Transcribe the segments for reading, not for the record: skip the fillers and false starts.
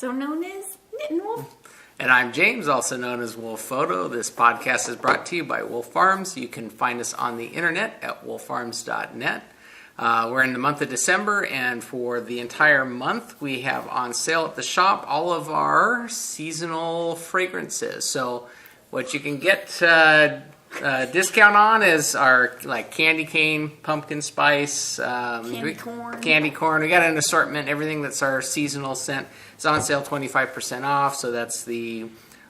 also known as Knittin' Wolf. And I'm James, also known as Wolf Photo. This podcast is brought to you by Wolf Farms. You can find us on the internet at wolffarms.net. We're in the month of December, and for the entire month, we have on sale at the shop all of our seasonal fragrances. So what you can get discount on is our candy cane, pumpkin spice, candy corn. We got an assortment. Everything that's our seasonal scent is on sale, 25% off. So that's the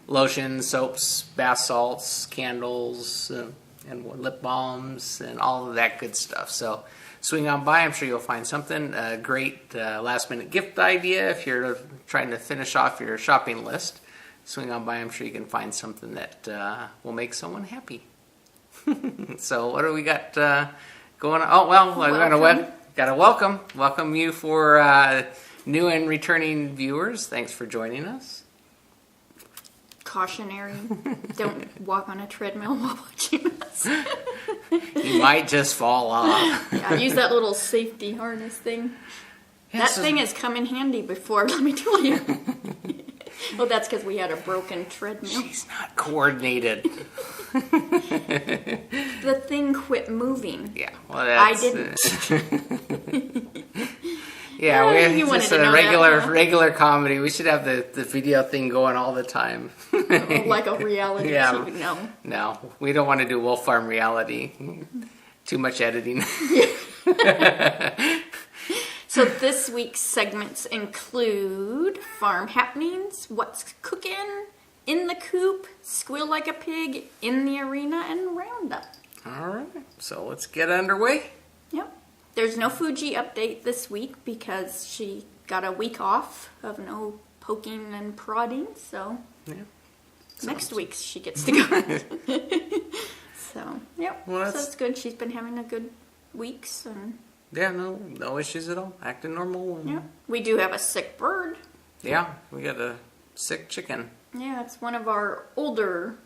lotions, soaps, bath salts, candles, and lip balms, and all of that good stuff. So swing on by. I'm sure you'll find something. A great last-minute gift idea if you're trying to finish off your shopping list. Swing on by. I'm sure you can find something that will make someone happy. So what do we got going on? Oh, well, got to welcome you for new and returning viewers. Thanks for joining us. Cautionary, don't walk on a treadmill while watching us. You might just fall off. Yeah, use that little safety harness thing. Yeah, that thing has come in handy before, let me tell you. Well, that's because we had a broken treadmill. She's not coordinated. The thing quit moving. Yeah, well, that's... I didn't. Yeah, we're just a regular comedy. We should have the video thing going all the time. Like a reality TV. No, we don't want to do Wolf Farm reality. Too much editing. So this week's segments include Farm Happenings, What's Cooking, In the Coop, Squeal Like a Pig, In the Arena, and Roundup. All right, so let's get underway. Yep. There's no Fuji update this week because she got a week off of no poking and prodding, so next week she gets to go. So, yep, well, so it's good. She's been having a good weeks. And yeah, no issues at all. Acting normal. And... yeah, we do have a sick bird. Yeah, we got a sick chicken. Yeah, it's one of our older,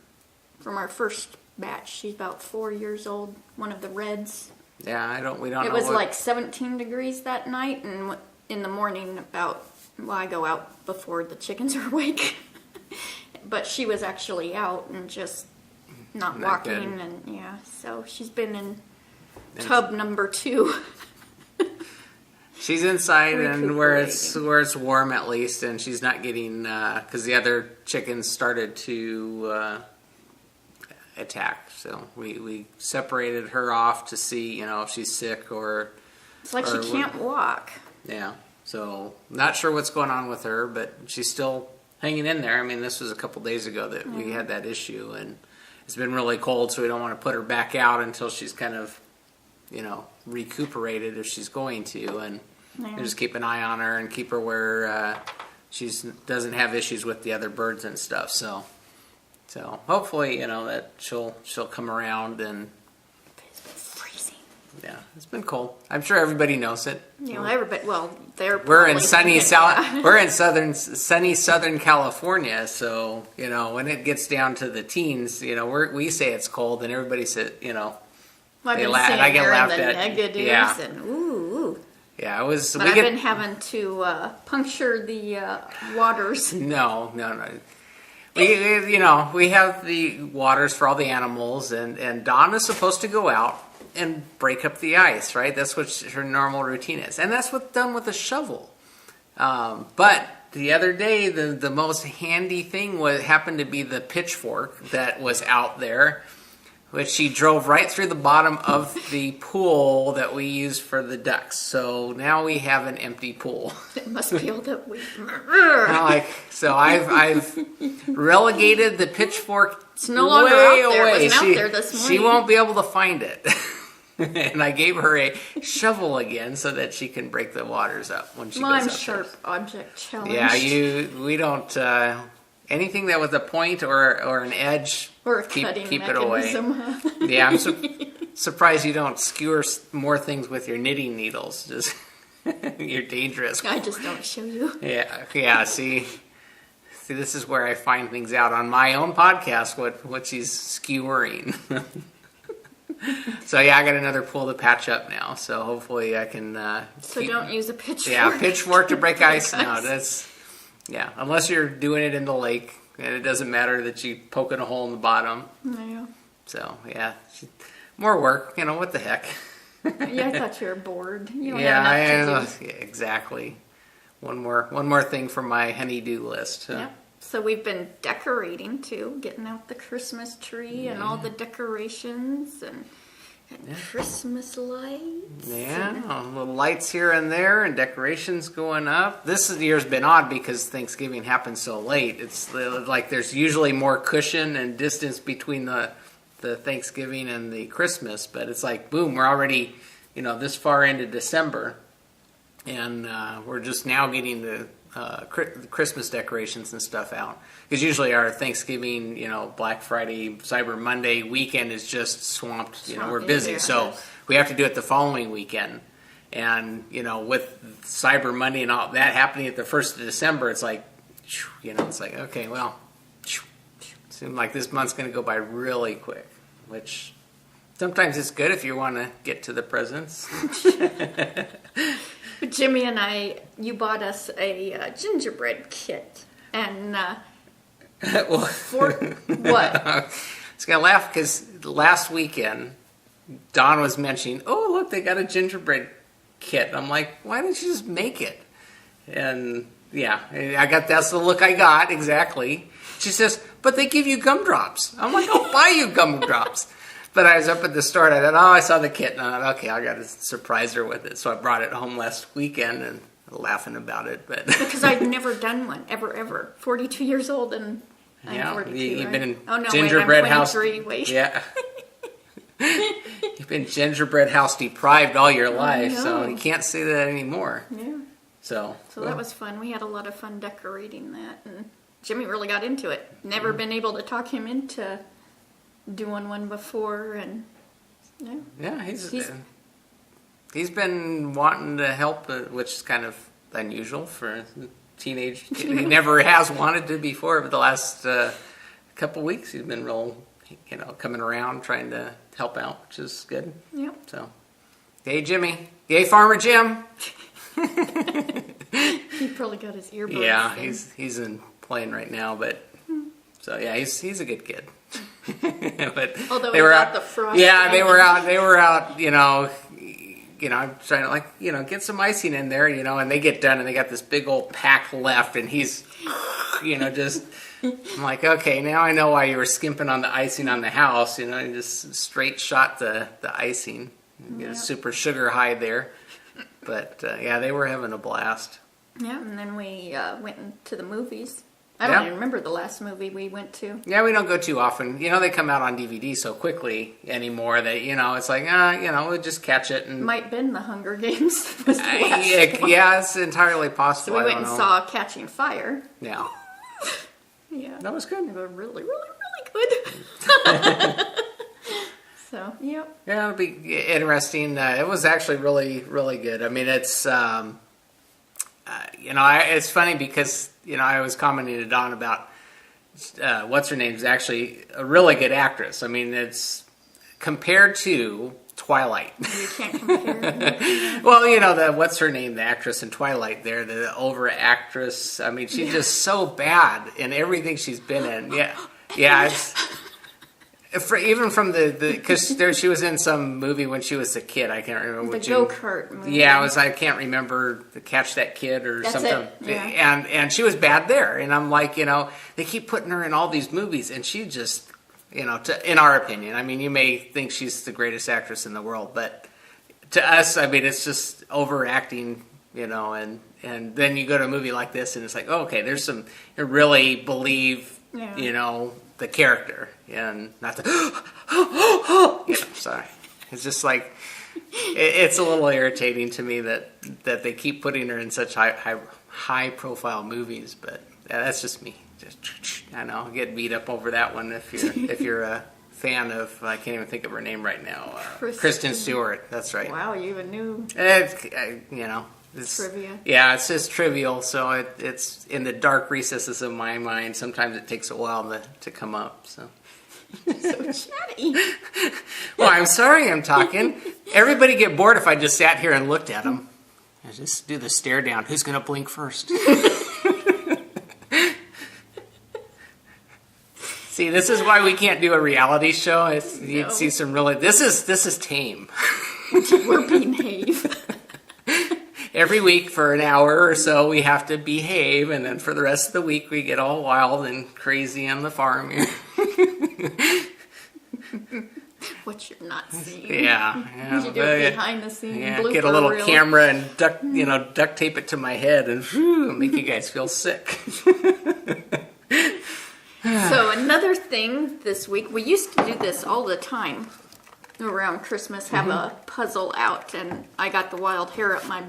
from our first batch. She's about 4 years old, one of the reds. Yeah, we don't know. It was like 17 degrees that night, and in the morning I go out before the chickens are awake. But she was actually out and just not walking, and yeah, so she's been in tub number 2. She's inside and where it's warm at least, and she's not getting, because the other chickens started to attack. So we separated her off to see, if she's sick or... It's like she can't walk. Yeah, so not sure what's going on with her, but she's still hanging in there. I mean, this was a couple days ago that we had that issue, and it's been really cold, so we don't want to put her back out until she's kind of, recuperated if she's going to, and just keep an eye on her and keep her where she doesn't have issues with the other birds and stuff. So hopefully, that she'll come around. And it's been freezing. Yeah, it's been cold. I'm sure everybody knows it. Everybody. Well, we're in sunny Southern California, so when it gets down to the teens, we say it's cold, and everybody says, Well, they laugh. I get laughed at. Negatives and ooh. Yeah, it was. But I've been having to puncture the waters. No. We have the waters for all the animals, and Dawn is supposed to go out and break up the ice, right? That's what her normal routine is, and that's what's done with a shovel. But the other day, the most handy thing happened to be the pitchfork that was out there, which she drove right through the bottom of the pool that we use for the ducks. So now we have an empty pool. It must feel that way. So I've relegated the pitchfork. It's no longer out there. It wasn't out there this morning. She won't be able to find it. And I gave her a shovel again so that she can break the waters up when she goes up. Sharp object challenge. Yeah, we don't... anything that with a point or an edge, or a keep it away. Yeah, I'm surprised you don't skewer more things with your knitting needles. Just you're dangerous. I just don't show you. Yeah. See, this is where I find things out on my own podcast. What she's skewering. So yeah, I got another pool to patch up now. So hopefully I can. So don't use a pitchfork. Yeah, pitchfork to break ice. No, Yeah, unless you're doing it in the lake, and it doesn't matter that you poking a hole in the bottom. Yeah. So, yeah, more work, what the heck. Yeah, I thought you were bored. You don't Yeah, have enough to do. yeah, exactly. One more thing from my honey-do list. Yeah. So we've been decorating too, getting out the Christmas tree and all the decorations and Christmas lights. Yeah, little lights here and there and decorations going up. This year's been odd because Thanksgiving happens so late. It's like there's usually more cushion and distance between the Thanksgiving and the Christmas, but it's like, boom, we're already, this far into December, and we're just now getting the Christmas decorations and stuff out. Because usually our Thanksgiving, Black Friday, Cyber Monday weekend is just swamped. We're busy, so we have to do it the following weekend. And, with Cyber Monday and all that happening at the 1st of December, it's like, it's like, okay, well, seems like this month's going to go by really quick, which sometimes it's good if you want to get to the presents. Jimmy and you bought us a gingerbread kit, and for what? I was going to laugh because last weekend, Dawn was mentioning, oh, look, they got a gingerbread kit. I'm like, why didn't you just make it? And yeah, that's the look I got, exactly. She says, but they give you gumdrops. I'm like, I'll buy you gumdrops. But I was up at the store and I thought, I saw the kit. And I thought, okay, I got to surprise her with it. So I brought it home last weekend and laughing about it. But because I'd never done one, ever. 42 years old and I'm 42, you've been in oh, no, gingerbread wait, I'm house. 23, wait. Yeah. You've been gingerbread house deprived all your life, so you can't say that anymore. Yeah. So that was fun. We had a lot of fun decorating that, and Jimmy really got into it. Never been able to talk him into doing one before, and yeah, he's been wanting to help, which is kind of unusual for a teenage kid. He never has wanted to before, but the last couple weeks he's been real, coming around trying to help out, which is good. Yep. So, yay Jimmy, yay Farmer Jim. He probably got his earbuds. Yeah, he's in playing right now, but so yeah, he's a good kid. But although they were out the frost. Yeah, they were out. I'm trying to get some icing in there, and they get done and they got this big old pack left, and he's, just. I'm like, okay, now I know why you were skimping on the icing on the house. You just straight shot the icing, get a super sugar high there. But yeah, they were having a blast. Yeah, and then we went to the movies. I don't even remember the last movie we went to. Yeah, we don't go too often. They come out on DVD so quickly anymore that, it's like, we'll just catch it. And might been the Hunger Games was the last one. Yeah, it's entirely possible. So we went and saw Catching Fire. Yeah. Yeah. That was good. They were really, really, really good. So, yep. Yeah, it'll be interesting. It was actually really, really good. I mean, it's, it's funny because, I was commenting to Dawn about what's her name is actually a really good actress. I mean, it's compared to Twilight. You can't compare. Well, what's her name, the actress in Twilight there, the over actress. I mean, she's just so bad in everything she's been in. Yeah. Even from because she was in some movie when she was a kid. I can't remember. The go-kart movie. Yeah, I can't remember the Catch That Kid or something. It. Yeah. And she was bad there. And I'm like, they keep putting her in all these movies, and she just, in our opinion, I mean, you may think she's the greatest actress in the world, but to us, I mean, it's just overacting, and then you go to a movie like this, and it's like, oh, okay, there's some, you really believe, the character, and not the, sorry. It's just like, it's a little irritating to me that they keep putting her in such high profile movies, but that's just me. I know, I'll get beat up over that one if you're a fan of, I can't even think of her name right now, Kristen Stewart. That's right. Wow, you even knew. It's trivia. Yeah, it's just trivial, so it's in the dark recesses of my mind. Sometimes it takes a while to come up. So chatty. Well, I'm sorry I'm talking. Everybody get bored if I just sat here and looked at them. I just do the stare down. Who's going to blink first? See, this is why we can't do a reality show. You'd see some really. This is tame. We're behave. Every week for an hour or so, we have to behave, and then for the rest of the week, we get all wild and crazy on the farm. What you're not seeing. Yeah. You do it behind the scenes. Yeah, get a little camera and duct tape it to my head and make you guys feel sick. So another thing this week, we used to do this all the time around Christmas, have a puzzle out, and I got the wild hair up my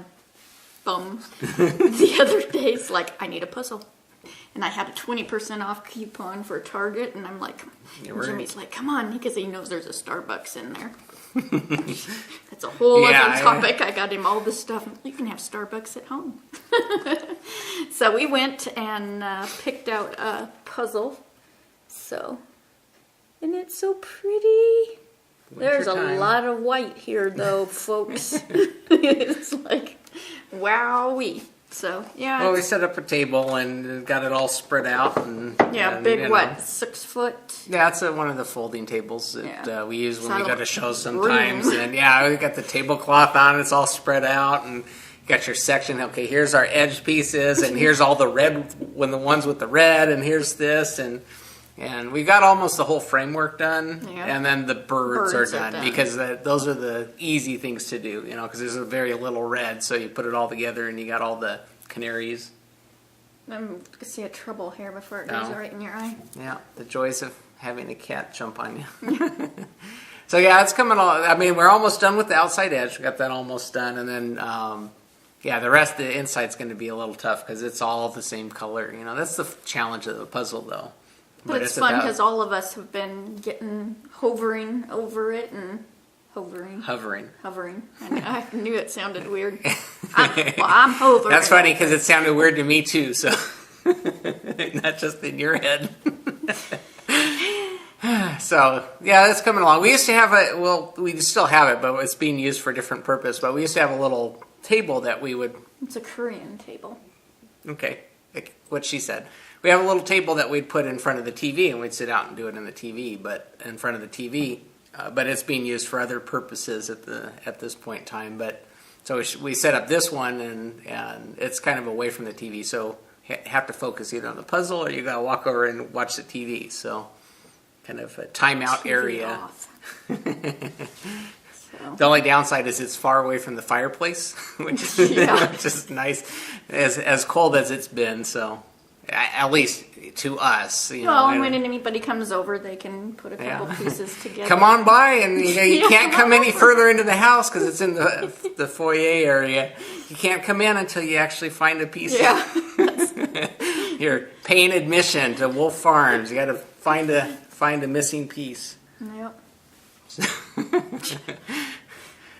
bum the other day. It's like, I need a puzzle. And I had a 20% off coupon for Target, and I'm like, Jimmy's like, come on, because he knows there's a Starbucks in there. That's a whole other topic. I got him all this stuff. You can have Starbucks at home. So we went and picked out a puzzle. So, and it's so pretty. There's a lot of white here, though, folks. It's like, wowee. So, yeah. Well, we set up a table and got it all spread out. And big, 6 foot? Yeah, it's one of the folding tables that we use when we go to shows sometimes. And we got the tablecloth on, it's all spread out, and you got your section. Okay, here's our edge pieces, and here's all the red, the ones with the red, and here's this, and we got almost the whole framework done, and then the birds are done. Because those are the easy things to do, because there's a very little red, so you put it all together and you got all the canaries. I'm going to see a trouble here before it goes right in your eye. Yeah, the joys of having a cat jump on you. So it's coming along. I mean, we're almost done with the outside edge. We got that almost done, and then the rest of the inside's going to be a little tough because it's all the same color. That's the challenge of the puzzle, though. But it's fun because all of us have been hovering over it and hovering. I knew it sounded weird. I'm hovering. That's funny because it sounded weird to me too. So not just in your head. So it's coming along. We used to have we still have it, but it's being used for a different purpose. But we used to have a little table that we would. It's a Korean table. Okay, what she said. We have a little table that we'd put in front of the TV, and we'd sit out and do it in the TV, but in front of the TV. But it's being used for other purposes at this point in time. But so we set up this one, and it's kind of away from the TV, so you have to focus either on the puzzle or you got to walk over and watch the TV. So kind of a timeout area. The only downside is it's far away from the fireplace, which is nice, as cold as it's been. So. At least to us. When anybody comes over, they can put a couple pieces together. Come on by, and you can't come any further into the house because it's in the foyer area. You can't come in until you actually find a piece. Yeah. You're paying admission to Wolf Farms. You got to find a missing piece. Yep.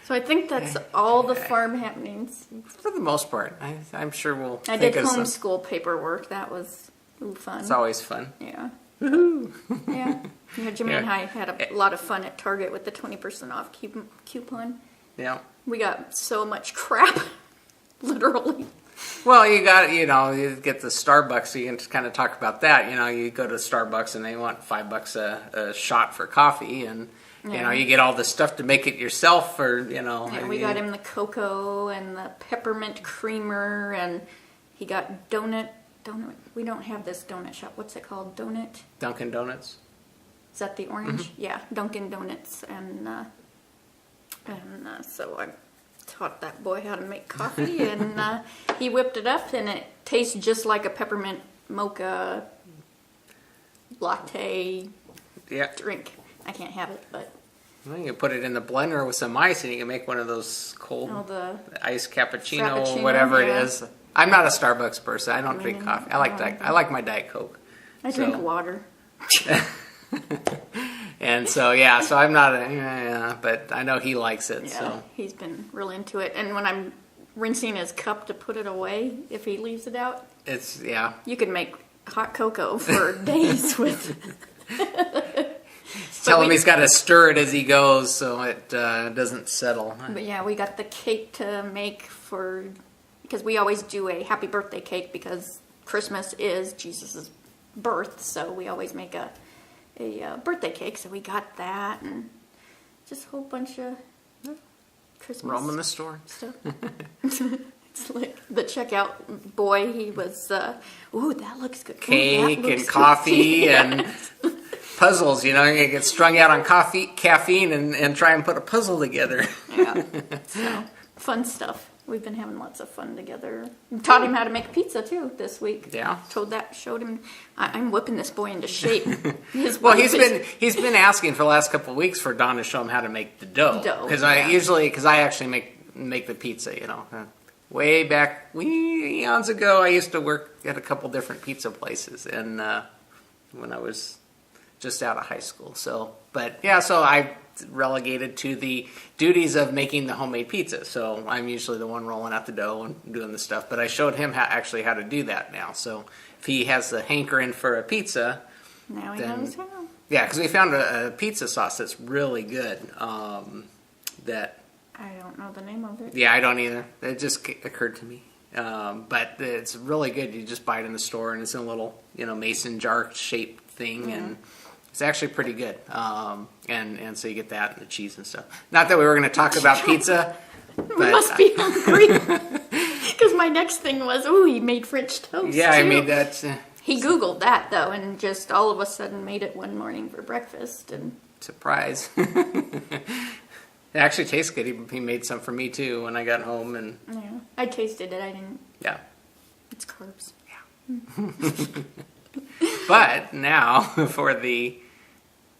So I think that's all the farm happenings. For the most part. I'm sure we'll I did homeschool paperwork. That was fun. It's always fun. Yeah. Woohoo! Yeah. Jimmy and I had a lot of fun at Target with the 20% off coupon. Yeah. We got so much crap. Literally. Well, you got, you get the Starbucks, so you can kind of talk about that. You go to Starbucks and they want $5 a shot for coffee, and you get all the stuff to make it yourself, or Yeah, we got him the cocoa and the peppermint creamer, and he got donut. We don't have this donut shop. What's it called? Dunkin' Donuts. Is that the orange? Mm-hmm. Yeah, Dunkin' Donuts, and so I taught that boy how to make coffee, and he whipped it up, and it tastes just like a peppermint mocha latte drink. I can't have it, but... Well, you can put it in the blender with some ice, and you can make one of those cold iced cappuccino, whatever it is. I'm not a Starbucks person. I don't drink coffee. I like my Diet Coke. I drink water. And so I'm not but I know he likes it. Yeah, so he's been real into it. And when I'm rinsing his cup to put it away, if he leaves it out, you could make hot cocoa for days with. Tell him he's got to stir it as he goes so it doesn't settle. But we got the cake to make because we always do a happy birthday cake because Christmas is Jesus' birth, so we always make a a birthday cake, so we got that, and just a whole bunch of Christmas Roam in the store. stuff. It's like the checkout boy, he was, ooh, that looks good. Cake and coffee and puzzles, you know, you get strung out on caffeine and try and put a puzzle together. Yeah, so fun stuff. We've been having lots of fun together. Taught him how to make pizza too this week. Yeah. Showed him. I'm whipping this boy into shape. Well, he's been asking for the last couple of weeks for Don to show him how to make the dough. Because I actually make the pizza, you know. Way back eons ago, I used to work at a couple different pizza places, and when I was just out of high school. So I relegated to the duties of making the homemade pizza. So I'm usually the one rolling out the dough and doing the stuff. But I showed him how to do that now. So if he has the hankering for a pizza, now he knows how. Yeah, because we found a pizza sauce that's really good. That I don't know the name of it. Yeah, I don't either. It just occurred to me. But it's really good. You just buy it in the store, and it's in a little, mason jar shaped thing, and it's actually pretty good. And so you get that and the cheese and stuff. Not that we were going to talk about pizza. But we must be hungry. Because my next thing was, he made French toast. Yeah, too. I made that. He Googled that, though, and just all of a sudden made it one morning for breakfast. And surprise. It actually tastes good. He made some for me, too, when I got home. And yeah, I tasted it. I didn't. Yeah. It's carbs. Yeah. But now for the...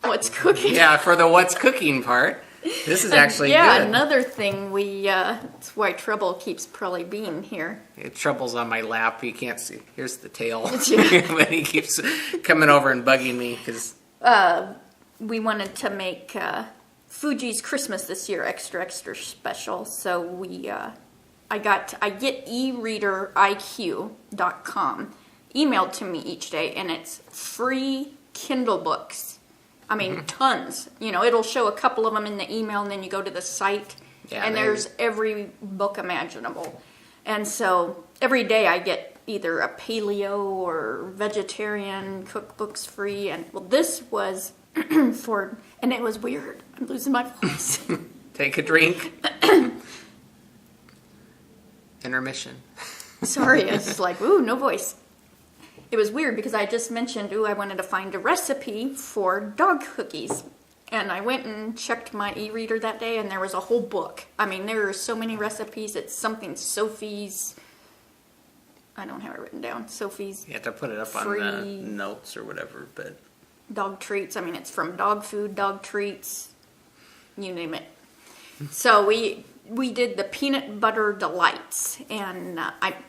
What's cooking? Yeah, for the what's cooking part. This is actually good. Another thing that's why Trouble keeps probably being here. Trouble's on my lap. You can't see. Here's the tail. But he keeps coming over and bugging me because... we wanted to make Fuji's Christmas this year extra special. So I get eReaderIQ.com emailed to me each day, and it's free Kindle books. I mean, tons. It'll show a couple of them in the email, and then you go to the site, and there's every book imaginable. And so every day I get either a paleo or vegetarian cookbooks free. And this was and it was weird. I'm losing my voice. Take a drink. Intermission. Sorry, it's like, no voice. It was weird because I just mentioned, I wanted to find a recipe for dog cookies. And I went and checked my e-reader that day, and there was a whole book. I mean, there are so many recipes. It's something Sophie's... I don't have it written down. Sophie's... You have to put it up on the notes or whatever, but... Dog treats. I mean, it's from dog food, dog treats, you name it. So we did the peanut butter delights, and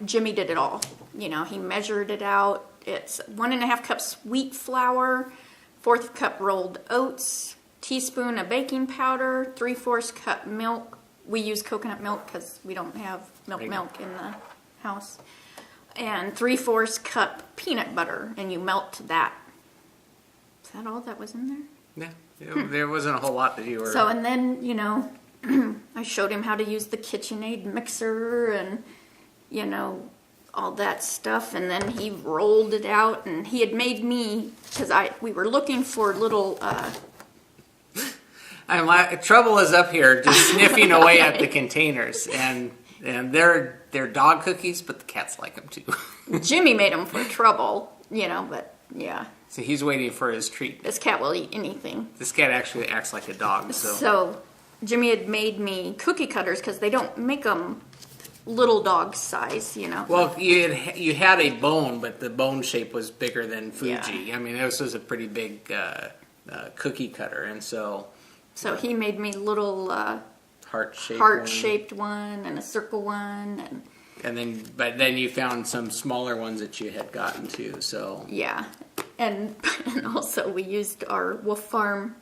Jimmy did it all. He measured it out. It's 1.5 cups wheat flour, 1/4 cup rolled oats, teaspoon of baking powder, 3/4 cup milk. We use coconut milk because we don't have milk in the house. And 3/4 cup peanut butter, and you melt that. Is that all that was in there? Yeah. There wasn't a whole lot that you were... So, and then, I showed him how to use the KitchenAid mixer and, all that stuff. And then he rolled it out, and he had made me, because we were looking for little... Trouble is up here just sniffing away at the containers. And they're dog cookies, but the cats like them too. Jimmy made them for Trouble, but yeah. So he's waiting for his treat. This cat will eat anything. This cat actually acts like a dog. So Jimmy had made me cookie cutters because they don't make them little dog size, Well, you had a bone, but the bone shape was bigger than Fuji. Yeah. I mean, this was a pretty big cookie cutter, and so... So he made me little heart-shaped one and a circle one, but then you found some smaller ones that you had gotten to. So yeah, and also we used our Wolf Farm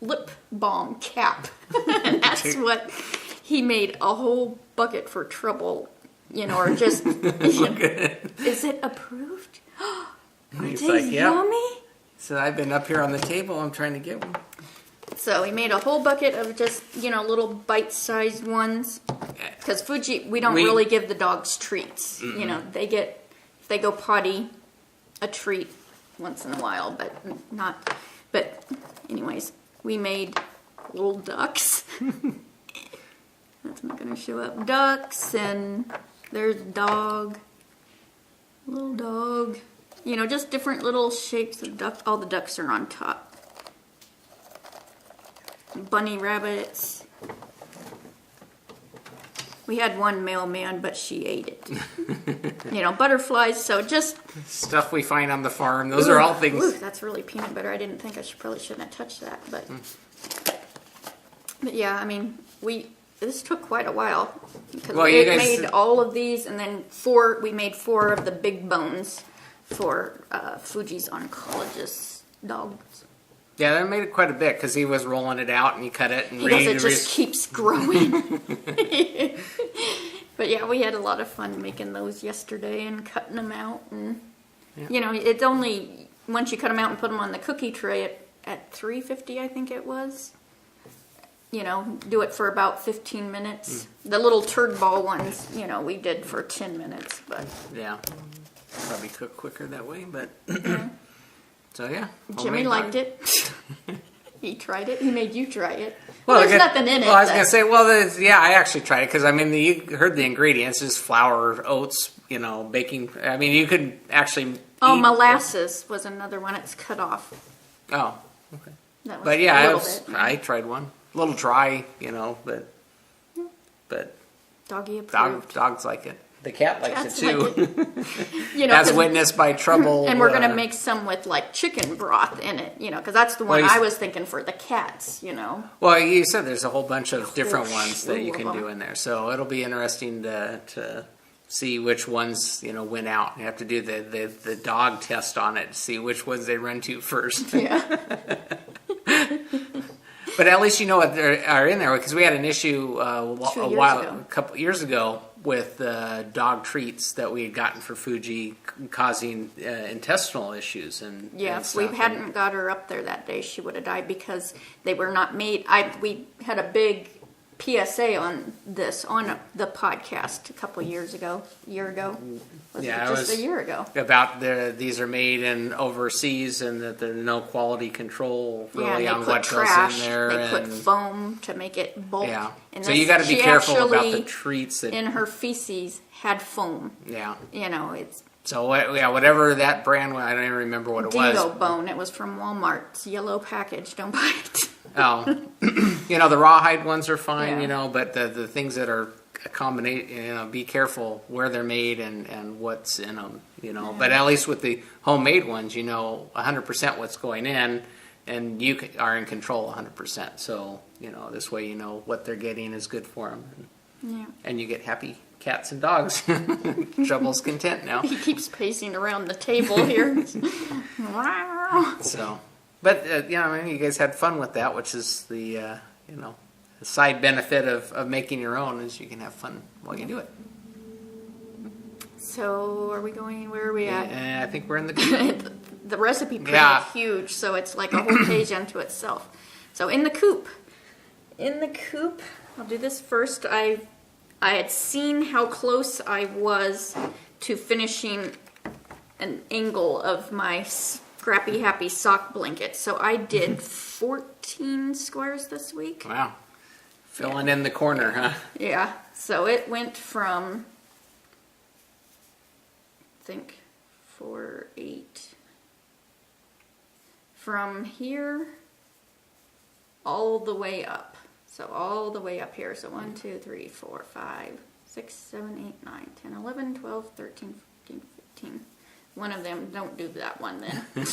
lip balm cap, and that's what he made a whole bucket for Trouble, or just is it approved? Are they yummy? So I've been up here on the table. I'm trying to get one. So we made a whole bucket of just, little bite-sized ones. Because Fuji, we don't really give the dogs treats. Mm-hmm. If they go potty, a treat once in a while, but not. But anyways, we made little ducks. That's not going to show up. Ducks, and there's dog. Little dog. You know, just different little shapes of duck. All the ducks are on top. Bunny rabbits. We had one mailman, but she ate it. You know, butterflies, so just... Stuff we find on the farm. Those are all things... Ooh, that's really peanut butter. I didn't think probably shouldn't have touched that, but... But yeah, I mean, this took quite a while. Because we made all of these, and then we made 4 of the big bones for Fuji's oncologist dogs. Yeah, that made it quite a bit because he was rolling it out and he cut it and it just keeps growing. But yeah, we had a lot of fun making those yesterday and cutting them out. And you know, it's only once you cut them out and put them on the cookie tray at 350, I think it was. You know, do it for about 15 minutes. The little turd ball ones, you know, we did for 10 minutes. But yeah, probably cook quicker that way. But so yeah, Jimmy liked it. He tried it. He made you try it. Well, there's nothing in it. Well, I was going to say, I actually tried it because, I mean, you heard the ingredients. It's flour, oats, you know, baking. I mean, you could actually molasses was another one. It's cut off. Oh, okay. But yeah, I tried one. A little dry, you know, but doggy approved. Dogs like it. The cat likes it too. Like it. You know, as witnessed by trouble. And we're going to make some with like chicken broth in it, you know, because that's the one I was thinking for the cats, you know. Well, you said there's a whole bunch of different ones that you can do in there, so it'll be interesting to see which ones, you know, win out. You have to do the dog test on it to see which ones they run to first. Yeah. But at least you know what are in there, because we had an issue a couple years ago with dog treats that we had gotten for Fuji causing intestinal issues. And if we hadn't got her up there that day, she would have died because they were not made. We had a big PSA on this on the podcast a year ago. Just a year ago. About these are made in overseas and that there's no quality control really on what goes in there. They put foam to make it bulk. Yeah. And so you got to be careful about the treats that in her feces had foam. Yeah. You know, it's. So whatever that brand was, I don't even remember what it was. Dingo Bone. It was from Walmart. It's a yellow package. Don't buy it. Oh, you know, the rawhide ones are fine, you know, but the things that are a combination, you know, be careful where they're made and what's in them, you know. Yeah. But at least with the homemade ones, you know 100% what's going in, and you are in control 100%. So, you know, this way you know what they're getting is good for them. And you get happy cats and dogs. Trouble's content now. He keeps pacing around the table here. So... But, you know, I mean, you guys had fun with that, which is the, you know, the side benefit of making your own is you can have fun while you do it. So, where are we at? I think we're in the the recipe print is huge, so it's like a whole page unto itself. So, in the Coop, I'll do this first. I had seen how close I was to finishing an angle of my Scrappy Happy sock blanket. So I did 14 squares this week. Wow. Filling in the corner, huh? Yeah. So it went from, I think, 4, 8. From here all the way up. So all the way up here. So 1, 2, 3, 4, 5, 6, 7, 8, 9, 10, 11, 12, 13, 14, 15. One of them, don't do that one then.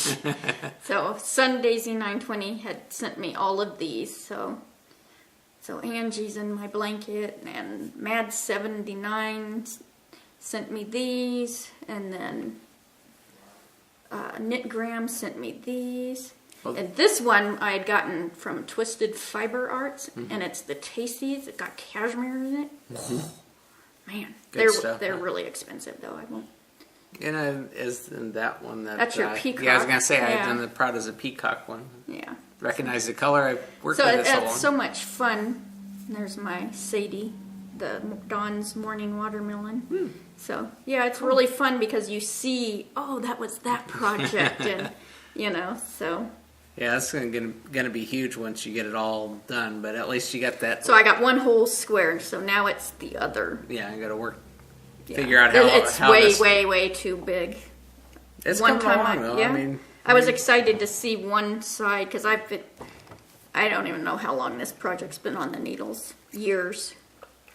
So Sun Daisy 920 had sent me all of these. So Angie's in my blanket, and Mad 79 sent me these, and then Knitgram sent me these. Oh. And this one I had gotten from Twisted Fiber Arts, and it's the Tasties. It's got cashmere in it. Man, they're really expensive though. I won't. And isn't that one that's your peacock? Yeah, I was gonna say I've done the Proud as a Peacock one. Yeah. Recognize the color. I worked with it so long. It's so much fun. There's my Sadie, the Dawn's Morning Watermelon. So yeah, it's really fun because you see, that was that project, and you know, so Yeah, it's gonna be huge once you get it all done. But at least you got that. So I got one whole square. So now it's the other. Yeah, I got to work. Yeah. Figure out how. It's how way, this, way too big. It's one coming time, along, though. yeah. I mean, I was excited to see one side because I don't even know how long this project's been on the needles. Years.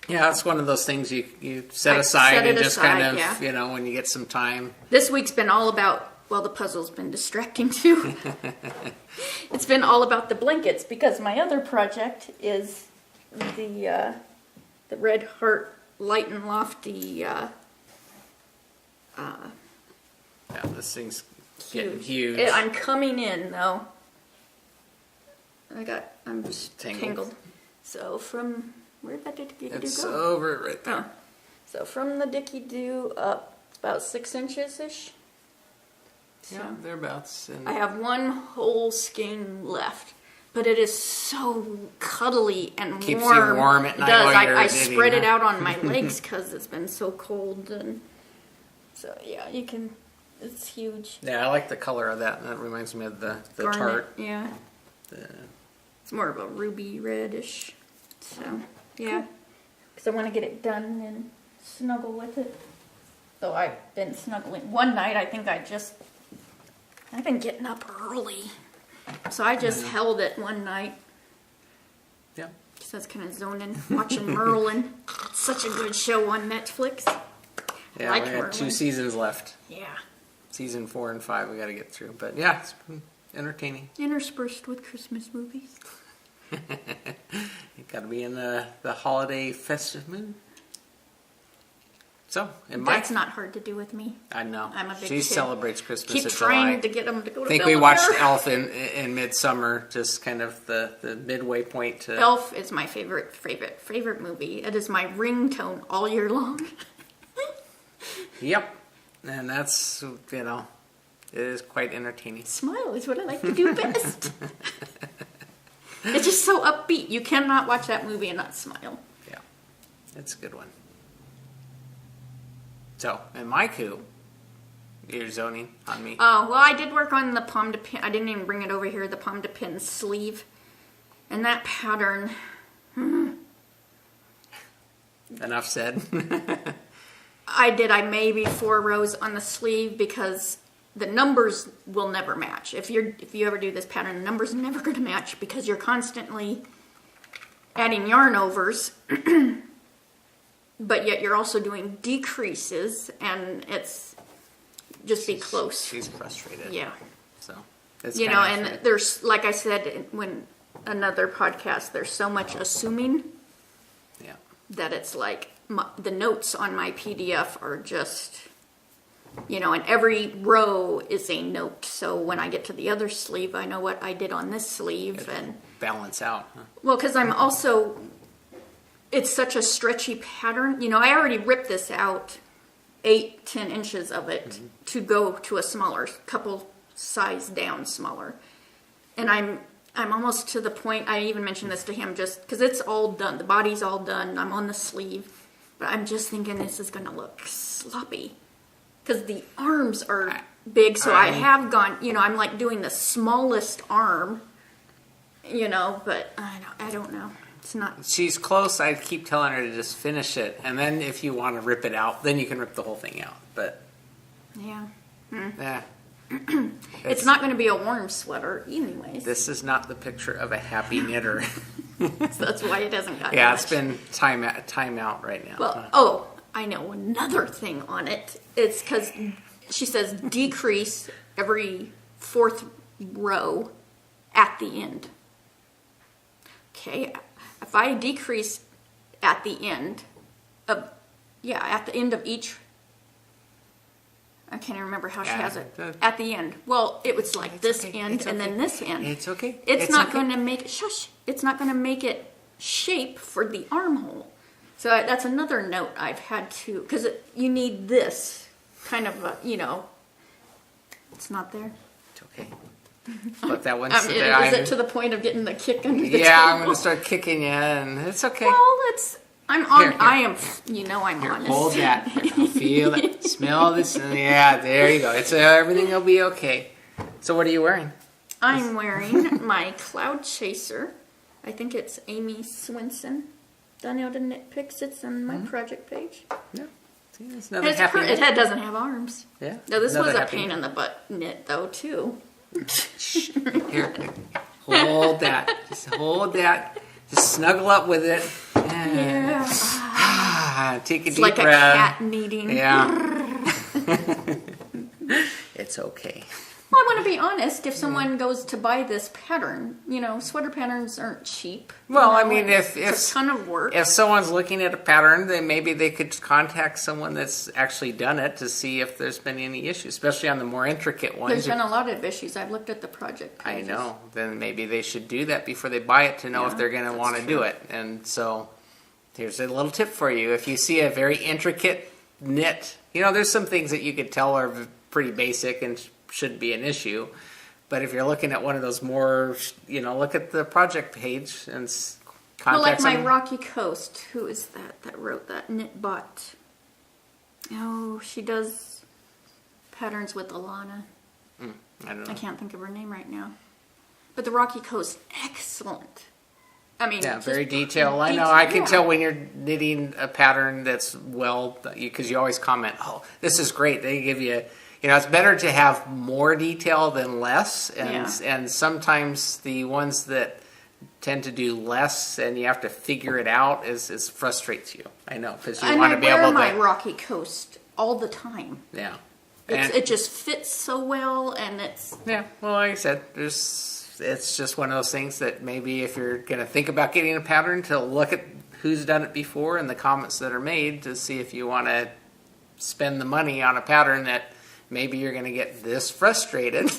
yeah, it's one of those things you set I aside set it and just aside, kind of yeah. when you get some time. This week's been all about. Well, the puzzle's been distracting too. It's been all about the blankets because my other project is the Red Heart Light and Lofty. Yeah, this thing's getting huge. I'm coming in though. I'm just tangled. So from where did that dicky do It's go? over right there. Oh. So from the dicky do up about 6 inches ish. Yeah, thereabouts. And I have one whole skein left, but it is so cuddly and keeps warm. you warm at It night. does. While you're I knitting, spread it huh? out on my legs because it's been so cold, and so yeah, you can. It's huge. Yeah, I like the color of that. That reminds me of the Garnet, tart. yeah. It's more of a ruby reddish. So yeah, because I want to get it done and snuggle with it. So I've been snuggling. One night, I think I've been getting up early. So I just held it one night. Yeah. Because I was kind of zoning, watching Merlin. It's such a good show on Netflix. Yeah, Like we got 2 Merlin. seasons left. Yeah. Season 4 and 5 we got to get through. But yeah, it's been entertaining. Interspersed with Christmas movies. You got to be in the holiday festive mood. So, That's not hard to do with me. I know. I'm a big She kid. celebrates Christmas Keep in trying July. to get them to go to I think we Belvedere. watched Elf in Midsummer, just kind of the midway point to. Elf is my favorite movie. It is my ringtone all year long. Yep, and that's it is quite entertaining. Smile is what I like to do best. It's just so upbeat. You cannot watch that movie and not smile. Yeah, it's a good one. So, in my coup, you're zoning on me. Oh, well, I did work on the pomme de pin. I didn't even bring it over here, the pomme de pin sleeve. And that pattern. Enough said. I maybe 4 rows on the sleeve because the numbers will never match. If you ever do this pattern, the numbers are never going to match because you're constantly adding yarn overs. But yet you're also doing decreases, and it's just be close. She's frustrated. Yeah. So, it's and there's, like I said, when another podcast, there's so much assuming Yeah. that it's like the notes on my PDF are just, and every row is a note. So when I get to the other sleeve, I know what I did on this sleeve. And balance out. Huh? well, because I'm also, it's such a stretchy pattern. I already ripped this out 8-10 inches of it to go to a smaller, couple size down smaller. And I'm almost to the point, I even mentioned this to him just because it's all done. The body's all done. I'm on the sleeve. But I'm just thinking this is going to look sloppy. Because the arms are big. So I have gone, I'm like doing the smallest arm, but I don't know. It's not. She's close. I keep telling her to just finish it. And then if you want to rip it out, then you can rip the whole thing out. But, Yeah. yeah. It's not going to be a warm sweater anyways. This is not the picture of a happy knitter. So that's why it hasn't gotten Yeah, much. it's been time out right now. Well, I know another thing on it. It's because she says decrease every 4th row at the end. Okay, if I decrease at the end of each, I can't remember how she has it. At the end. Well, it was like this end and then this end. It's okay. It's not going to make it, it's not going to make it shape for the armhole. So that's another note I've had to, because you need this kind of, it's not there. It's okay. But that one's Is it to the point of getting the kick under the table? Yeah, I'm going to start kicking you, and it's okay. Well, I'm on, Here. I'm honest. Hold that. Feel it. Smell this. Yeah, there you go. Everything will be okay. So what are you wearing? I'm wearing my Cloud Chaser. I think it's Amy Swinson. Done out in Knit Picks. It's on my project page. Yeah. See, it's another happy knit. It doesn't have arms. Yeah. No, this was a happy pain in the butt knit, though, too. Here. Hold that. Just hold that. Just snuggle up with it. Yeah. Take a It's deep like breath. a cat kneading. Yeah. It's okay. Well, I want to be honest. If someone goes to buy this pattern, sweater patterns aren't cheap. Well, I mean, it's a ton of work. If someone's looking at a pattern, then maybe they could contact someone that's actually done it to see if there's been any issues, especially on the more intricate ones. There's been a lot of issues. I've looked at the project I pages. know. Then maybe they should do that before they buy it to know if they're going to want to do it. And so here's a little tip for you. If you see a very intricate knit, there's some things that you could tell are pretty basic and shouldn't be an issue. But if you're looking at one of those more, look at the project page and contact my Rocky Coast. Who is that wrote that? Knitbot. Oh, she does patterns with Alana. I don't know. I can't think of her name right now. But the Rocky Coast, excellent. I mean, yeah, very detailed. I know. I can tell when you're knitting a pattern that's because you always comment, "Oh, this is great." They give you, it's better to have more detail than less, and sometimes the ones that tend to do less and you have to figure it out is frustrates you. I know because you want to be able to. I wear my Rocky Coast all the time. Yeah, it just fits so well, and it's Well, like I said, it's just one of those things that maybe if you're going to think about getting a pattern, to look at who's done it before and the comments that are made to see if you want to spend the money on a pattern that maybe you're going to get this frustrated.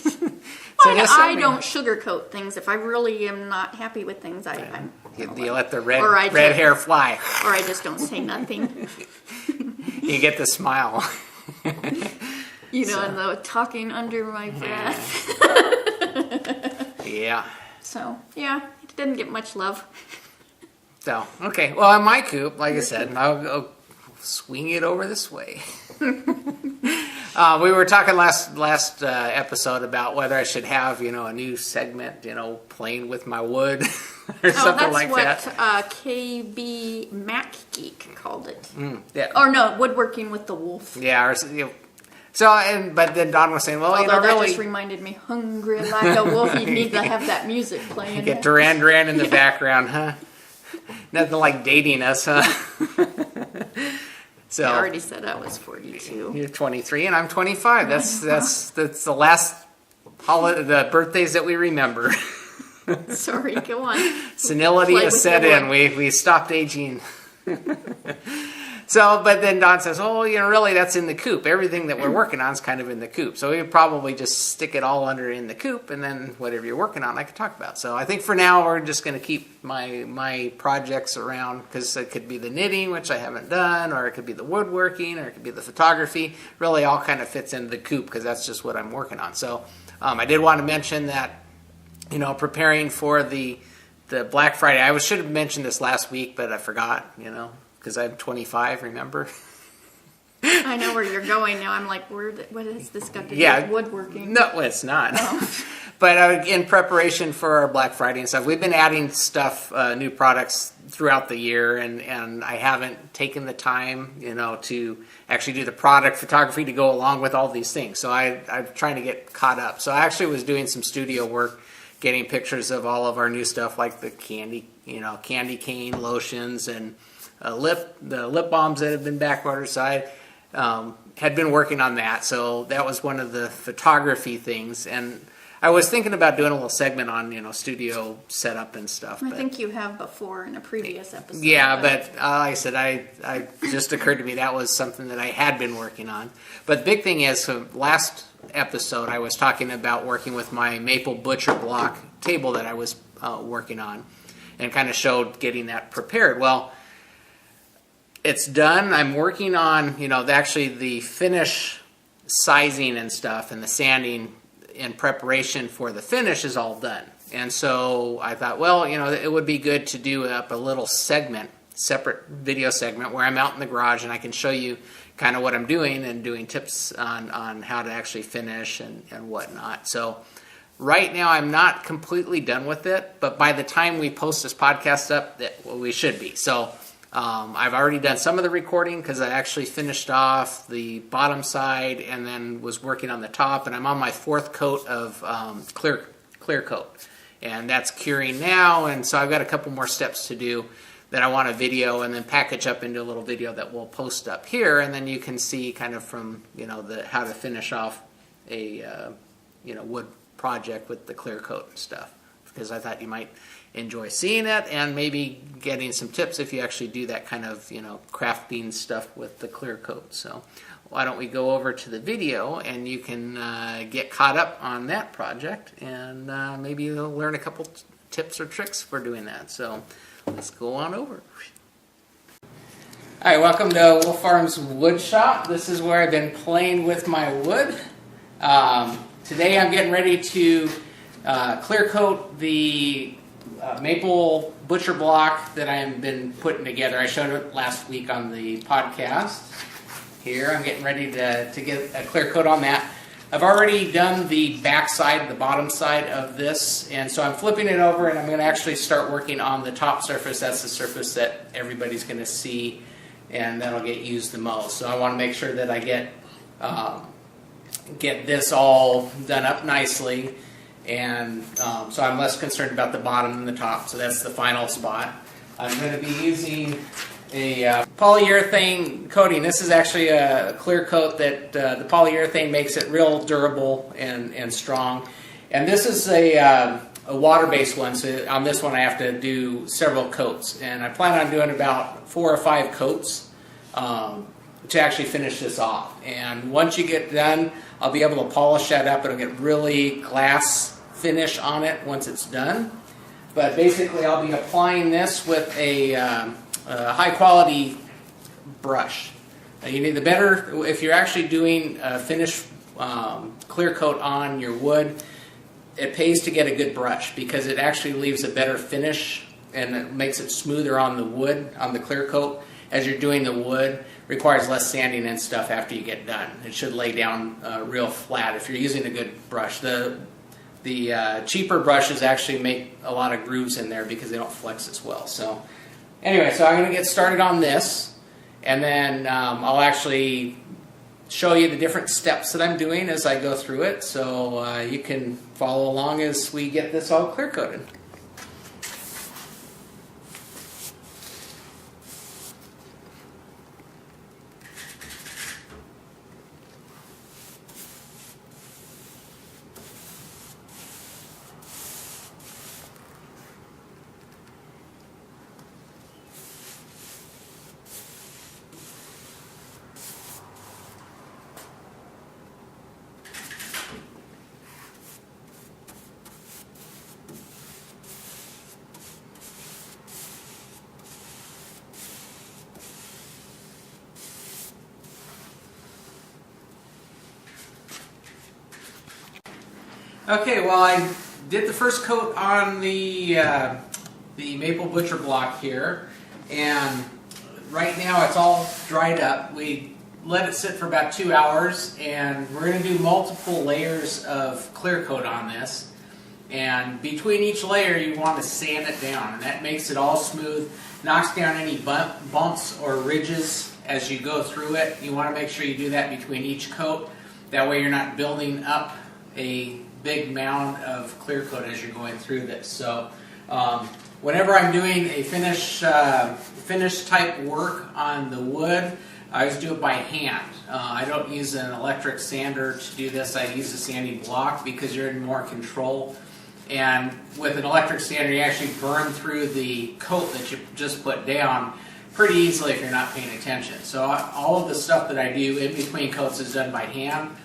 I don't sugarcoat things. If I really am not happy with things, you let the red hair fly. Or I just don't say nothing. You get the smile. And the talking under my breath. Yeah. So, it didn't get much love. So, okay. Well, on my coop, like I said, I'll go swing it over this way. We were talking last episode about whether I should have, a new segment, playing with my wood or something like that. That's what KB Mac Geek called it. Yeah. Or no, woodworking with the wolf. Yeah. But then Don was saying, well, Although that really, just reminded me, hungry like a wolf, you need to have that music playing. Get Duran Duran in the background, huh? Nothing like dating us, huh? So I already said I was 42. You're 23 and I'm 25. That's the last the birthdays that we remember. Sorry, go on. Senility has set in. We stopped aging. So, but then Don says, oh, really, that's in the coop. Everything that we're working on is kind of in the coop. So we would probably just stick it all under in the coop, and then whatever you're working on, I could talk about. So I think for now, we're just going to keep my projects around, because it could be the knitting, which I haven't done, or it could be the woodworking, or it could be the photography. Really all kind of fits into the coop, because that's just what I'm working on. So I did want to mention that, preparing for the Black Friday. I should have mentioned this last week, but I forgot, because I'm 25, remember? I know where you're going now. I'm like, what has this got to do with woodworking? No, it's not. Oh. But in preparation for our Black Friday and stuff, we've been adding stuff, new products throughout the year, and I haven't taken the time, to actually do the product photography to go along with all these things. So I'm trying to get caught up. So I actually was doing some studio work, getting pictures of all of our new stuff, like the candy cane lotions and the lip balms that have been back ordered. So I had been working on that. So that was one of the photography things. And I was thinking about doing a little segment on, studio setup and stuff. I think you have before in a previous episode. Yeah, but like I said, I just occurred to me that was something that I had been working on. But the big thing is, so last episode I was talking about working with my maple butcher block table that I was working on, and kind of showed getting that prepared. Well, it's done. I'm working on, actually the finish sizing and stuff, and the sanding in preparation for the finish is all done. And so I thought, well, it would be good to do up a little separate video segment where I'm out in the garage and I can show you kind of what I'm doing and doing tips on how to actually finish and whatnot. So Right now, I'm not completely done with it, but by the time we post this podcast up, we should be. So I've already done some of the recording because I actually finished off the bottom side and then was working on the top, and I'm on my 4th coat of clear coat, and that's curing now. And so I've got a couple more steps to do that I want to video and then package up into a little video that we'll post up here, and then you can see kind of from how to finish off a wood project with the clear coat and stuff, because I thought you might enjoy seeing it and maybe getting some tips if you actually do that kind of crafting stuff with the clear coat. So why don't we go over to the video and you can get caught up on that project, and maybe you'll learn a couple tips or tricks for doing that. So let's go on over. All right, welcome to Wolf Farms Wood Shop. This is where I've been playing with my wood. Today I'm getting ready to clear coat the maple butcher block that I've been putting together. I showed it last week on the podcast. Here I'm getting ready to get a clear coat on that. I've already done the back side, the bottom side of this, and so I'm flipping it over and I'm going to actually start working on the top surface. That's the surface that everybody's going to see and that'll get used the most. So I want to make sure that I get this all done up nicely, and so I'm less concerned about the bottom than the top. So that's the final spot. I'm going to be using a polyurethane coating. This is actually a clear coat that the polyurethane makes it real durable and strong. And this is a water-based one, so on this one I have to do several coats. And I plan on doing about 4 or 5 coats to actually finish this off. And once you get done, I'll be able to polish that up. It'll get really glass finish on it once it's done. But basically I'll be applying this with a high quality brush. You need the better, if you're actually doing a finished clear coat on your wood, it pays to get a good brush because it actually leaves a better finish and it makes it smoother on the wood, on the clear coat. As you're doing the wood, requires less sanding and stuff after you get done. It should lay down real flat if you're using a good brush. The cheaper brushes actually make a lot of grooves in there because they don't flex as well. So anyway, so I'm going to get started on this, and then I'll actually show you the different steps that I'm doing as I go through it, so you can follow along as we get this all clear coated. Okay, well, I did the first coat on the maple butcher block here, and right now it's all dried up. We let it sit for about 2 hours, and we're going to do multiple layers of clear coat on this. And between each layer, you want to sand it down, and that makes it all smooth, knocks down any bumps or ridges as you go through it. You want to make sure you do that between each coat. That way you're not building up a big mound of clear coat as you're going through this. So whenever I'm doing a finish type work on the wood, I just do it by hand. I don't use an electric sander to do this. I use a sanding block because you're in more control. And with an electric sander, you actually burn through the coat that you just put down pretty easily if you're not paying attention. So all of the stuff that I do in between coats is done by hand.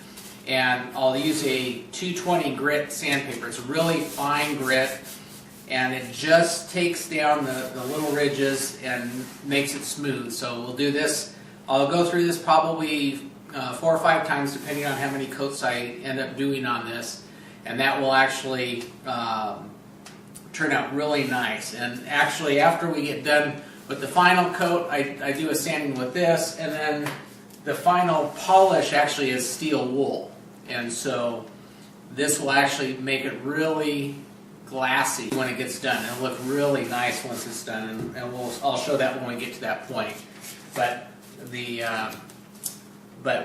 And I'll use a 220 grit sandpaper. It's a really fine grit, and it just takes down the little ridges and makes it smooth. So we'll do this. I'll go through this probably 4 or 5 times depending on how many coats I end up doing on this, and that will actually turn out really nice. And actually after we get done with the final coat, I do a sanding with this, and then the final polish actually is steel wool. And so this will actually make it really glassy when it gets done. It'll look really nice once it's done, and I'll show that when we get to that point. But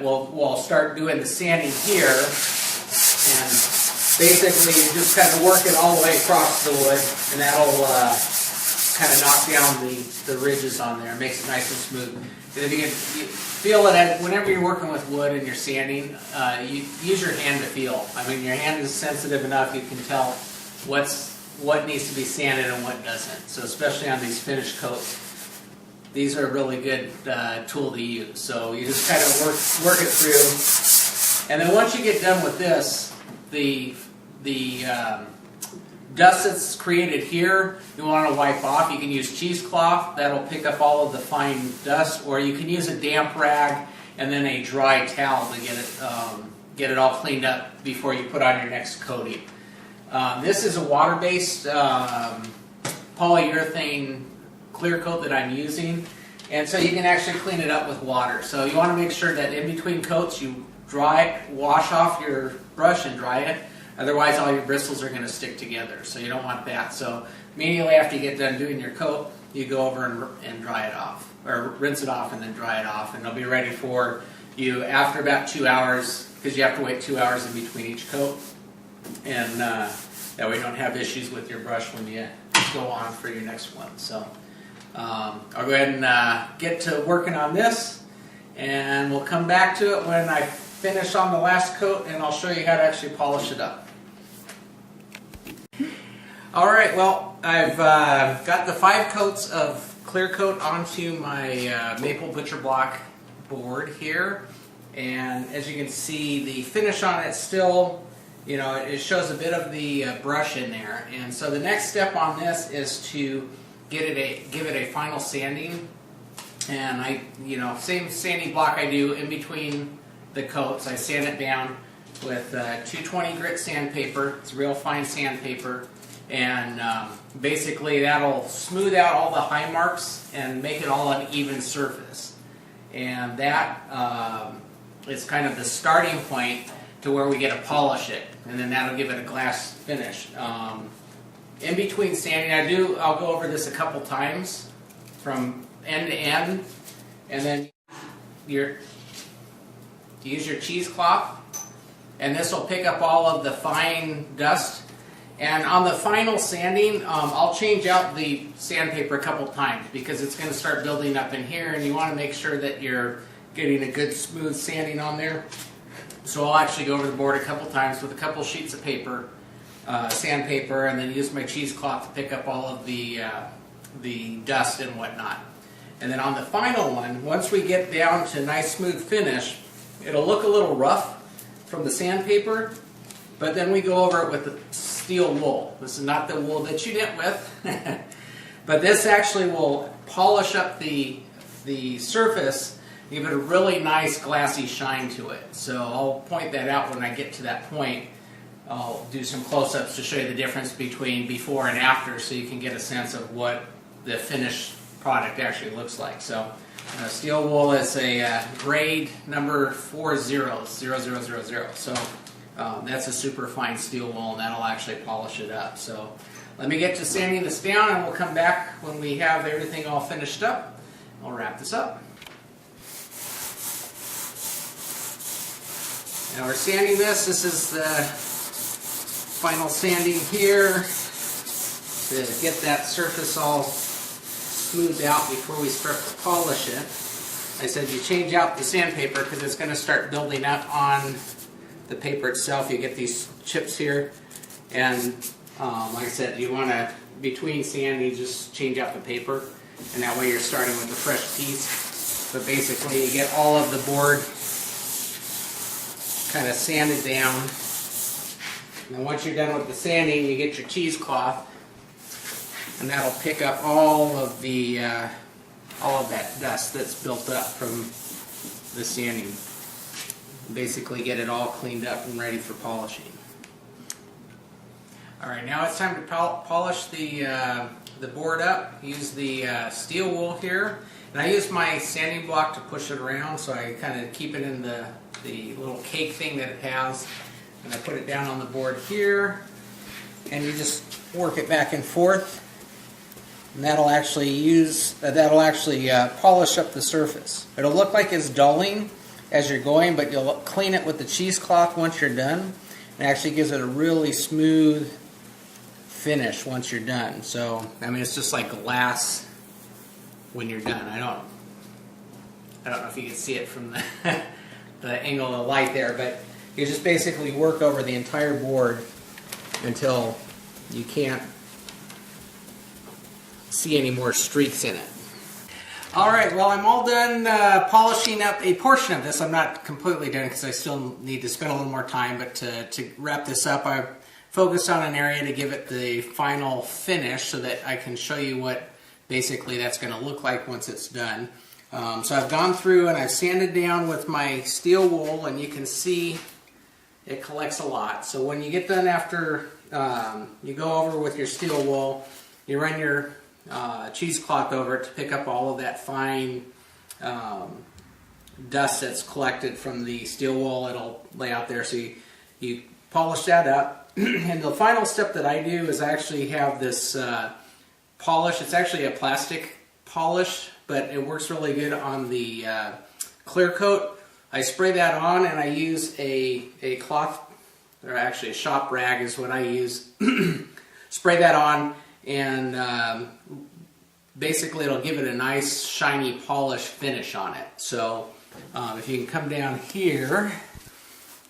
we'll start doing the sanding here, and basically you just kind of work it all the way across the wood, and that'll kind of knock down the ridges on there, makes it nice and smooth. And if you can feel it whenever you're working with wood and you're sanding, you use your hand to feel. I mean, your hand is sensitive enough, you can tell what needs to be sanded and what doesn't. So especially on these finished coats, these are a really good tool to use. So you just kind of work it through, and then once you get done with this, the dust that's created here, you want to wipe off. You can use cheesecloth, that'll pick up all of the fine dust, or you can use a damp rag and then a dry towel to get it all cleaned up before you put on your next coating. This is a water-based polyurethane clear coat that I'm using, and so you can actually clean it up with water. So you want to make sure that in between coats you wash off your brush and dry it. Otherwise, all your bristles are going to stick together, so you don't want that. So immediately after you get done doing your coat, you go over and dry it off, or rinse it off and then dry it off, and it'll be ready for you after about 2 hours, because you have to wait 2 hours in between each coat, and that way you don't have issues with your brush when you go on for your next one. So I'll go ahead and get to working on this, and we'll come back to it when I finish on the last coat, and I'll show you how to actually polish it up. Alright, well, I've got the 5 coats of clear coat onto my maple butcher block board here, and as you can see, the finish on it still, it shows a bit of the brush in there. And so the next step on this is to give it a final sanding, and same sanding block I do in between the coats. I sand it down with 220 grit sandpaper. It's real fine sandpaper, and basically that'll smooth out all the high marks and make it all an even surface. And that is kind of the starting point to where we get to polish it, and then that'll give it a glass finish. In between sanding, I'll go over this a couple times from end to end, and then you use your cheesecloth, and this will pick up all of the fine dust. And on the final sanding, I'll change out the sandpaper a couple times because it's going to start building up in here, and you want to make sure that you're getting a good smooth sanding on there. So I'll actually go over the board a couple times with a couple sheets of paper, sandpaper, and then use my cheesecloth to pick up all of the dust and whatnot. And then on the final one, once we get down to a nice smooth finish, it'll look a little rough from the sandpaper, but then we go over it with the steel wool. This is not the wool that you knit with, but this actually will polish up the surface, give it a really nice glassy shine to it. So I'll point that out when I get to that point. I'll do some close-ups to show you the difference between before and after, so you can get a sense of what the finished product actually looks like. So steel wool is a grade number 40000. So that's a super fine steel wool, and that'll actually polish it up. So let me get to sanding this down, and we'll come back when we have everything all finished up. I'll wrap this up. Now we're sanding this. This is the final sanding here to get that surface all smoothed out before we start to polish it. I said you change out the sandpaper because it's going to start building up on the paper itself. You get these chips here, and like I said, you want to, between sanding, just change out the paper, and that way you're starting with a fresh piece. But basically you get all of the board kind of sanded down, and once you're done with the sanding, you get your cheesecloth, and that'll pick up all of that dust that's built up from the sanding. Basically get it all cleaned up and ready for polishing. Alright, now it's time to polish the board up. Use the steel wool here, and I use my sanding block to push it around, so I kind of keep it in the little cake thing that it has. And I put it down on the board here, and you just work it back and forth, and that'll actually polish up the surface. It'll look like it's dulling as you're going, but you'll clean it with the cheesecloth once you're done. It actually gives it a really smooth finish once you're done. So, I mean, it's just like glass when you're done. I don't know if you can see it from the angle of the light there, but you just basically work over the entire board until you can't see any more streaks in it. Alright, well, I'm all done polishing up a portion of this. I'm not completely done because I still need to spend a little more time, but to wrap this up, I focused on an area to give it the final finish so that I can show you what basically that's going to look like once it's done. So I've gone through and I've sanded down with my steel wool, and you can see it collects a lot. So when you get done after you go over with your steel wool, you run your cheesecloth over it to pick up all of that fine dust that's collected from the steel wool. It'll lay out there, so you polish that up. And the final step that I do is I actually have this polish. It's actually a plastic polish, but it works really good on the clear coat. I spray that on, and I use a cloth, or actually a shop rag is what I use. Spray that on, and basically it'll give it a nice shiny polish finish on it. So if you can come down here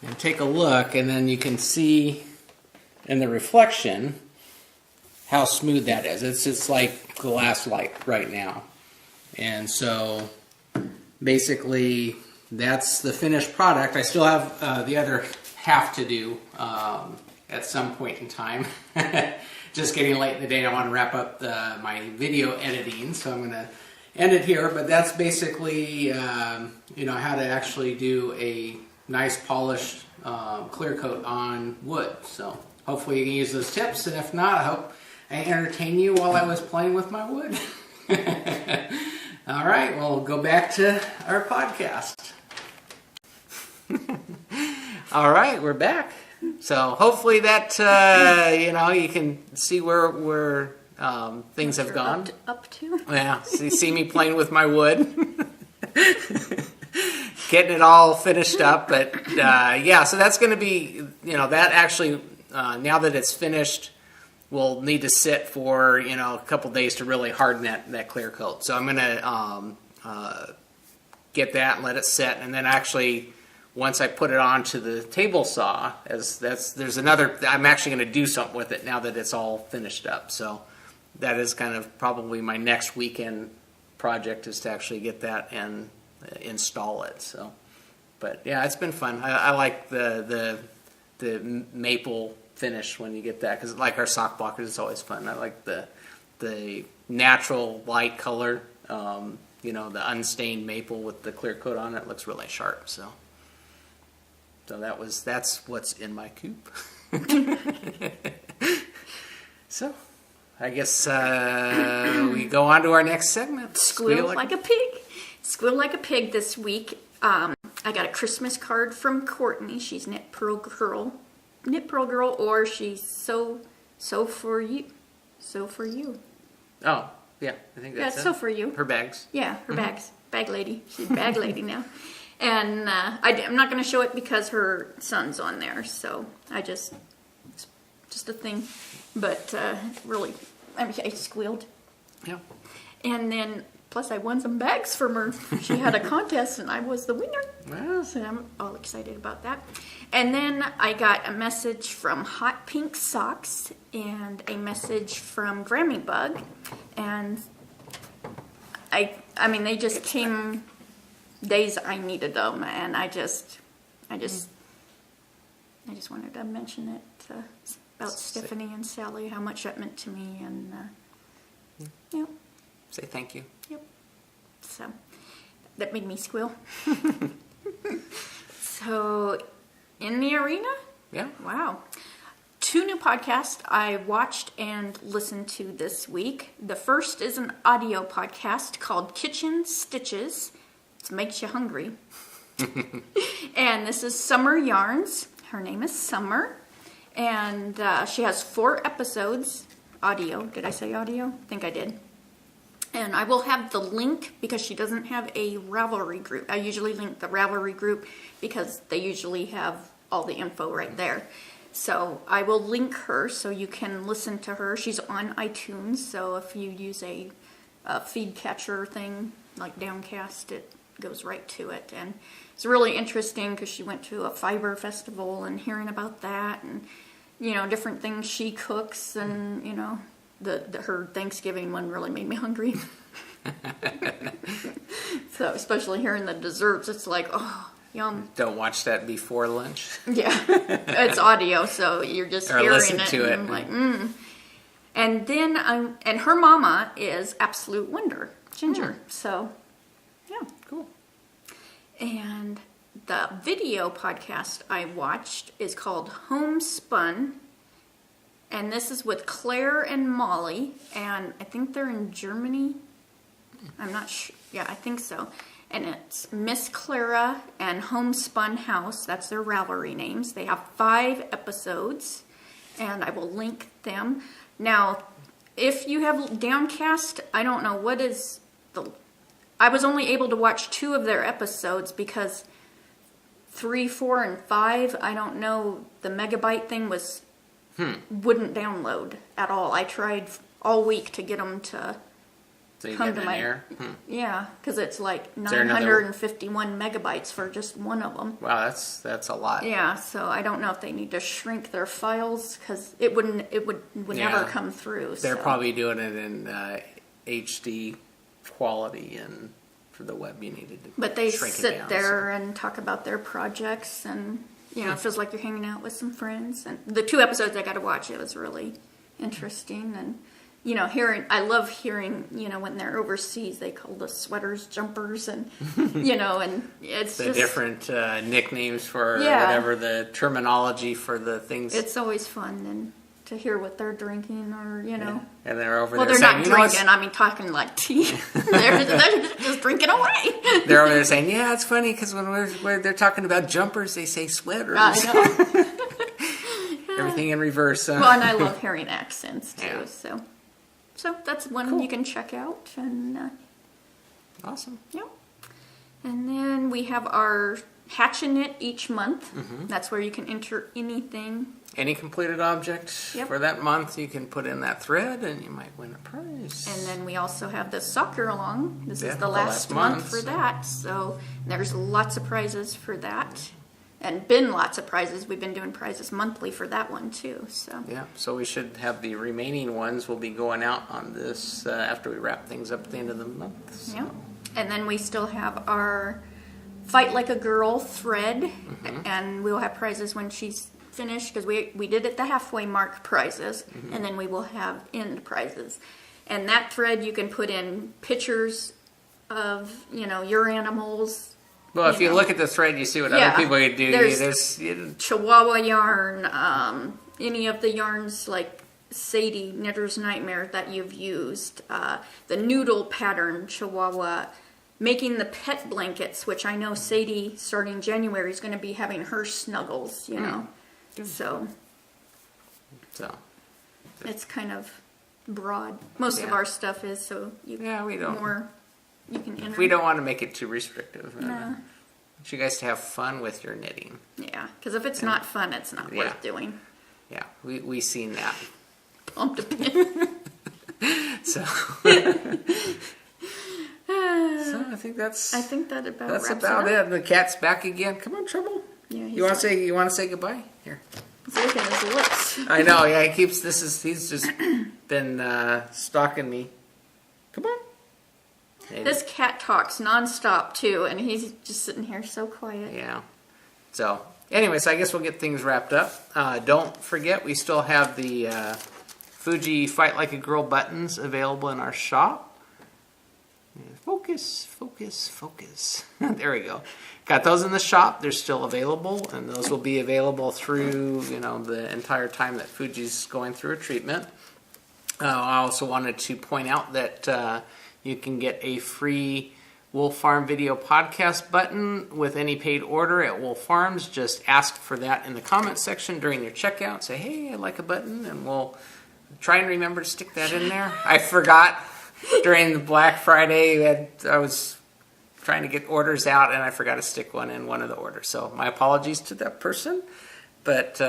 and take a look, and then you can see in the reflection how smooth that is. It's like glass light right now. And so basically that's the finished product. I still have the other half to do at some point in time. Just getting late in the day, I want to wrap up my video editing, so I'm going to end it here. But that's basically how to actually do a nice polished clear coat on wood. So hopefully you can use those tips, and if not, I hope I entertain you while I was playing with my wood. All right, well, we'll go back to our podcast. All right, we're back. So hopefully that you can see where things have gone up to. Yeah, see me playing with my wood, getting it all finished up. But so that's going to be that actually now that it's finished, will need to sit for a couple days to really harden that clear coat. So I'm going to get that and let it set, and then actually, once I put it onto the table saw, I'm actually going to do something with it now that it's all finished up. So that is kind of probably my next weekend project, is to actually get that and install it. So, but yeah, it's been fun. I like the maple finish when you get that, because like our sock blockers, it's always fun. I like the natural light color, the unstained maple with the clear coat on it. Looks really sharp. So that's what's in my coop. So I guess we go on to our next segment. Squeal like a pig. Squeal like a pig this week. I got a Christmas card from Courtney. She's Knit Pearl Girl, or she's so for you. So for you. Oh, yeah, I think that's it. So for you. Her bags. Yeah, her bags. Bag lady. She's bag lady now. And I'm not going to show it because her son's on there, so it's just a thing. But really, I squealed. Yeah. And then, plus I won some bags from her. She had a contest, and I was the winner. Wow. So I'm all excited about that. And then I got a message from Hot Pink Socks and a message from Grammy Bug. And I mean, they just came days I needed them, and I just wanted to mention it about Stephanie and Sally, how much that meant to me, and say thank you. Yep. So that made me squeal. So in the arena, yeah, wow. 2 new podcasts I watched and listened to this week. The first is an audio podcast called Kitchen Stitches. It makes you hungry. And this is Summer Yarns, Her name is Summer, and she has 4 episodes, audio. Did I say audio? I think I did. And I will have the link because she doesn't have a Ravelry group. I usually link the Ravelry group because they usually have all the info right there. So I will link her so you can listen to her. She's on iTunes, so if you use a feed catcher thing like Downcast, it goes right to it. And it's really interesting because she went to a fiber festival and hearing about that and, different things she cooks and, her Thanksgiving one really made me hungry. So especially hearing the desserts, it's like, oh, yum. Don't watch that before lunch. Yeah, it's audio, so you're just or hearing listen it. to it. And like, And then and her mama is Absolute Wonder Ginger. So, yeah, cool. And the video podcast I watched is called Homespun. And this is with Claire and Molly. And I think they're in Germany. I'm not sure. Yeah, I think so. And it's Miss Clara and Homespun House. That's their Ravelry names. They have 5 episodes. And I will link them. Now, if you have Downcast, I don't know what is the... I was only able to watch 2 of their episodes because 3, 4, and 5, I don't know, the megabyte thing was wouldn't download at all. I tried all week to get them to come to my error. Yeah, because it's like 951 megabytes for just one of them. Wow, that's a lot. Yeah, so I don't know if they need to shrink their files because it would never come through. They're probably doing it in HD quality, and for the web you needed to. But they shrink sit it down, there and talk about their projects, and it feels like you're hanging out with some friends. And the 2 episodes I got to watch, it was really interesting. And I love hearing, when they're overseas, they call the sweaters jumpers, and and it's the just different nicknames for whatever the terminology for the things. It's always fun and to hear what they're drinking, or And they're over well, there. They're saying, not drinking. I mean, talking like tea. they're just drinking away. They're over there saying, "Yeah, it's funny because when they're talking about jumpers, they say sweaters." I know. Everything in reverse. Well, and I love hearing accents too. Yeah. So that's one you can check out. And awesome. Yeah. And then we have our Hatchin' It each month. Mm-hmm. That's where you can enter anything. Any completed object for that month, you can put in that thread, and you might win a prize. And then we also have the soccer along. This is the last month for that. So there's lots of prizes for that. And been lots of prizes. We've been doing prizes monthly for that one too. So we should have the remaining ones will be going out on this after we wrap things up at the end of the month. So. Yeah. And then we still have our Fight Like a Girl thread, and we'll have prizes when she's finished, because we did at the halfway mark prizes, and then we will have end prizes. And that thread you can put in pictures of your animals. Well, if you look at the thread, you see what other people could do. There's Chihuahua yarn, any of the yarns like Sadie Knitter's Nightmare that you've used, the noodle pattern Chihuahua, making the pet blankets, which I know Sadie starting January is going to be having her snuggles, So it's kind of broad. Most of our stuff is, so we don't more. You can enter. We don't want to make it too restrictive. No. I want you guys to have fun with your knitting. Yeah, because if it's not fun, it's not worth doing. Yeah, we seen that. Pumped a pin. So I think that's about it. The cat's back again. Come on, Trouble. Yeah. You want to say goodbye? Here. He's licking his lips. I know. Yeah, he's just been stalking me. Come on. Maybe. This cat talks nonstop too, and he's just sitting here so quiet. Yeah. So, anyways, I guess we'll get things wrapped up. Don't forget, we still have the Fuji Fight Like a Girl buttons available in our shop. Focus. There we go. Got those in the shop. They're still available, and those will be available through the entire time that Fuji's going through a treatment. I also wanted to point out that you can get a free Wolf Farm Video Podcast button with any paid order at Wolf Farms. Just ask for that in the comment section during your checkout. Say, hey, I'd like a button, and we'll try and remember to stick that in there. I forgot during the Black Friday. I was trying to get orders out, and I forgot to stick one in one of the orders. So my apologies to that person, but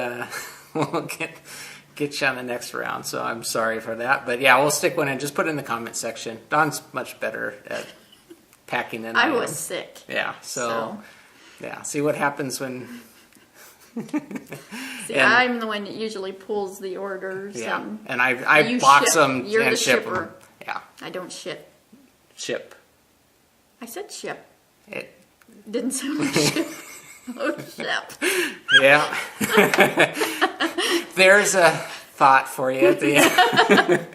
we'll get you on the next round. So I'm sorry for that. But yeah, we'll stick one in. Just put it in the comment section. Dawn's much better at packing than I am. was sick. Yeah, so yeah, see what happens when... See, I'm the one that usually pulls the orders. Yeah, and I box them You're and the ship shipper. them. Yeah. I don't ship. Ship. I said ship. It, Didn't sound like ship. Oh, ship. yeah. There's a thought for you at the end.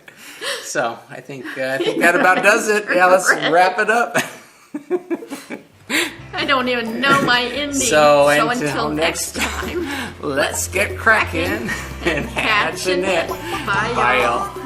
So I think that about does it. Yeah, let's wrap it up. I don't even know my ending. So until next time, let's get cracking and hatch a net. Bye, Bye, y'all. y'all.